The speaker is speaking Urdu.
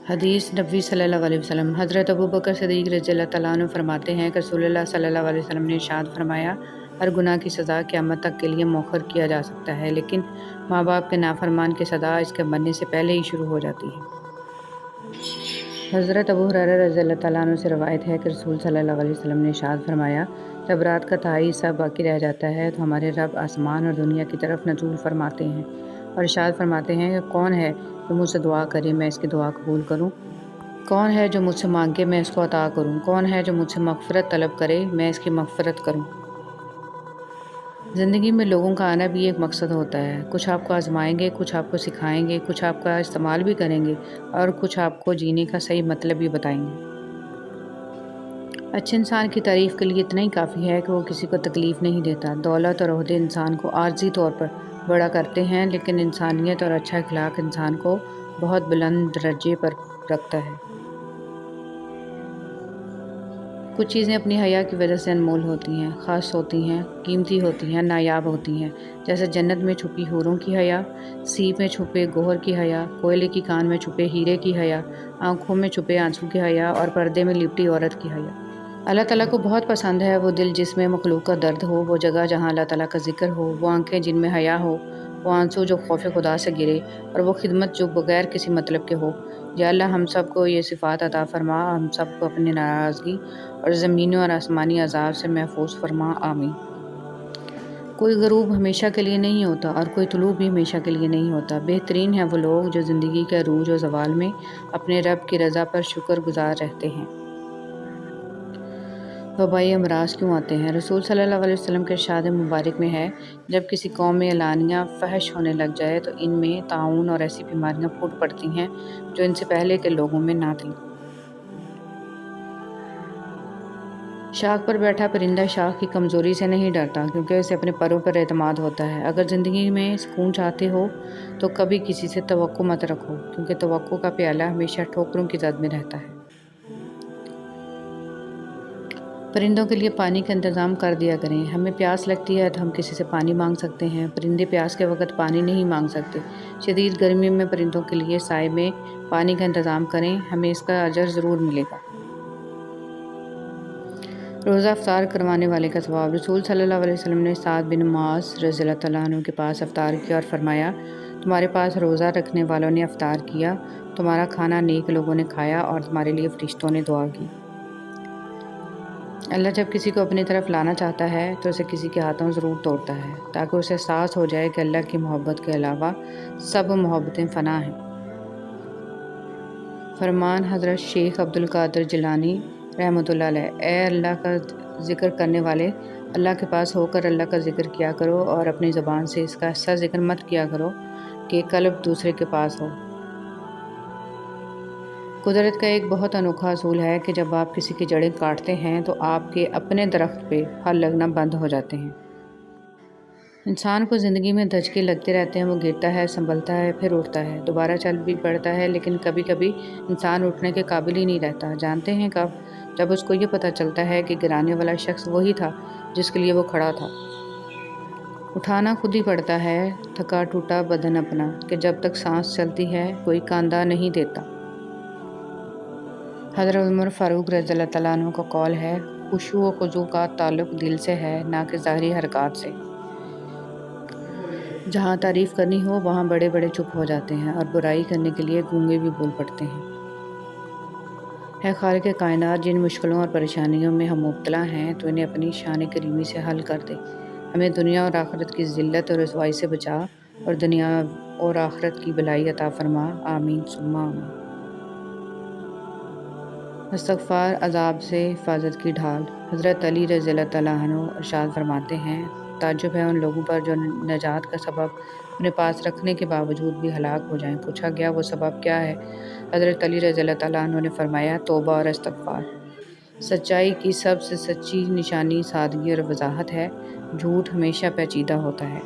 حدیث نبی صلی اللہ علیہ وسلم حضرت ابو بکر صدیق رضی اللہ تعالیٰ عنہ فرماتے ہیں کہ رسول اللہ صلی اللہ علیہ وسلم نے ارشاد فرمایا، ہر گناہ کی سزا قیامت تک کے لیے مؤخر کیا جا سکتا ہے، لیکن ماں باپ کے نافرمان کی سزا اس کے مرنے سے پہلے ہی شروع ہو جاتی ہے۔ حضرت ابو ہریرہ رضی اللہ تعالیٰ عنہ سے روایت ہے کہ رسول صلی اللہ علیہ وسلم نے ارشاد فرمایا، جب رات کا تہائی حصہ باقی رہ جاتا ہے تو ہمارے رب آسمان اور دنیا کی طرف نزول فرماتے ہیں اور ارشاد فرماتے ہیں کہ کون ہے جو مجھ سے دعا کرے میں اس کی دعا قبول کروں، کون ہے جو مجھ سے مانگے میں اس کو عطا کروں، کون ہے جو مجھ سے مغفرت طلب کرے میں اس کی مغفرت کروں۔ زندگی میں لوگوں کا آنا بھی ایک مقصد ہوتا ہے، کچھ آپ کو آزمائیں گے، کچھ آپ کو سکھائیں گے، کچھ آپ کا استعمال بھی کریں گے اور کچھ آپ کو جینے کا صحیح مطلب بھی بتائیں گے۔ اچھے انسان کی تعریف کے لیے اتنا ہی کافی ہے کہ وہ کسی کو تکلیف نہیں دیتا۔ دولت اور عہدے انسان کو عارضی طور پر بڑا کرتے ہیں، لیکن انسانیت اور اچھا اخلاق انسان کو بہت بلند درجے پر رکھتا ہے۔ کچھ چیزیں اپنی حیا کی وجہ سے انمول ہوتی ہیں، خاص ہوتی ہیں، قیمتی ہوتی ہیں، نایاب ہوتی ہیں، جیسے جنت میں چھپی حوروں کی حیا، سیپ میں چھپے گوہر کی حیا، کوئلے کی کان میں چھپے ہیرے کی حیا، آنکھوں میں چھپے آنسو کی حیا اور پردے میں لپٹی عورت کی حیا۔ اللہ تعالیٰ کو بہت پسند ہے وہ دل جس میں مخلوق کا درد ہو، وہ جگہ جہاں اللہ تعالیٰ کا ذکر ہو، وہ آنکھیں جن میں حیا ہو، وہ آنسو جو خوف خدا سے گرے اور وہ خدمت جو بغیر کسی مطلب کے ہو۔ یا اللہ ہم سب کو یہ صفات عطا فرما، ہم سب کو اپنی ناراضگی اور زمینی اور آسمانی عذاب سے محفوظ فرما، آمین۔ کوئی غروب ہمیشہ کے لیے نہیں ہوتا اور کوئی طلوع بھی ہمیشہ کے لیے نہیں ہوتا۔ بہترین ہیں وہ لوگ جو زندگی کے عروج و زوال میں اپنے رب کی رضا پر شکر گزار رہتے ہیں۔ وبائی امراض کیوں آتے ہیں؟ رسول صلی اللہ علیہ وسلم کے ارشاد مبارک میں ہے، جب کسی قوم میں اعلانیہ فحش ہونے لگ جائے تو ان میں طاعون اور ایسی بیماریاں پھوٹ پڑتی ہیں جو ان سے پہلے کے لوگوں میں نہ تھیں۔ شاخ پر بیٹھا پرندہ شاخ کی کمزوری سے نہیں ڈرتا کیونکہ اسے اپنے پروں پر اعتماد ہوتا ہے۔ اگر زندگی میں سکون چاہتے ہو تو کبھی کسی سے توقع مت رکھو کیونکہ توقع کا پیالہ ہمیشہ ٹھوکروں کی زد میں رہتا ہے۔ پرندوں کے لیے پانی کا انتظام کر دیا کریں۔ ہمیں پیاس لگتی ہے تو ہم کسی سے پانی مانگ سکتے ہیں، پرندے پیاس کے وقت پانی نہیں مانگ سکتے۔ شدید گرمی میں پرندوں کے لیے سائے میں پانی کا انتظام کریں، ہمیں اس کا اجر ضرور ملے گا۔ روزہ افطار کروانے والے کا ثواب۔ رسول صلی اللہ علیہ وسلم نے سعد بن معاذ رضی اللہ تعالیٰ عنہ کے پاس افطار کیا اور فرمایا، تمہارے پاس روزہ رکھنے والوں نے افطار کیا، تمہارا کھانا نیک لوگوں نے کھایا اور تمہارے لیے فرشتوں نے دعا کی۔ اللہ جب کسی کو اپنی طرف لانا چاہتا ہے تو اسے کسی کے ہاتھوں ضرور توڑتا ہے تاکہ اسے احساس ہو جائے کہ اللہ کی محبت کے علاوہ سب محبتیں فنا ہیں۔ فرمان حضرت شیخ عبد القادر جیلانی رحمۃ اللہ علیہ، اے اللہ کا ذکر کرنے والے، اللہ کے پاس ہو کر اللہ کا ذکر کیا کرو اور اپنی زبان سے اس کا ایسا ذکر مت کیا کرو کہ قلب دوسرے کے پاس ہو۔ قدرت کا ایک بہت انوکھا اصول ہے کہ جب آپ کسی کی جڑیں کاٹتے ہیں تو آپ کے اپنے درخت پہ پھل لگنا بند ہو جاتے ہیں۔ انسان کو زندگی میں دھچکے لگتے رہتے ہیں، وہ گرتا ہے، سنبھلتا ہے، پھر اٹھتا ہے، دوبارہ چل بھی پڑتا ہے، لیکن کبھی کبھی انسان اٹھنے کے قابل ہی نہیں رہتا۔ جانتے ہیں کب؟ جب اس کو یہ پتہ چلتا ہے کہ گرانے والا شخص وہی تھا جس کے لیے وہ کھڑا تھا۔ اٹھانا خود ہی پڑتا ہے تھکا ٹوٹا بدن اپنا، کہ جب تک سانس چلتی ہے کوئی کاندھا نہیں دیتا۔ حضرت عمر فاروق رضی اللہ تعالیٰ عنہ کا قول ہے، خشوع و خضوع کا تعلق دل سے ہے نہ کہ ظاہری حرکات سے۔ جہاں تعریف کرنی ہو وہاں بڑے بڑے چپ ہو جاتے ہیں اور برائی کرنے کے لیے گونگے بھی بول پڑتے ہیں۔ ہے خالق کائنات، جن مشکلوں اور پریشانیوں میں ہم مبتلا ہیں تو انہیں اپنی شان کریمی سے حل کر دے، ہمیں دنیا اور آخرت کی ذلت اور رسوائی سے بچا اور دنیا اور آخرت کی بھلائی عطا فرما، آمین ثم آمین۔ استغفار عذاب سے حفاظت کی ڈھال۔ حضرت علی رضی اللہ تعالیٰ عنہ ارشاد فرماتے ہیں، تعجب ہے ان لوگوں پر جو نجات کا سبب اپنے پاس رکھنے کے باوجود بھی ہلاک ہو جائیں۔ پوچھا گیا وہ سبب کیا ہے؟ حضرت علی رضی اللہ تعالیٰ عنہ نے فرمایا، توبہ اور استغفار۔ سچائی کی سب سے سچی نشانی سادگی اور وضاحت ہے، جھوٹ ہمیشہ پیچیدہ ہوتا ہے۔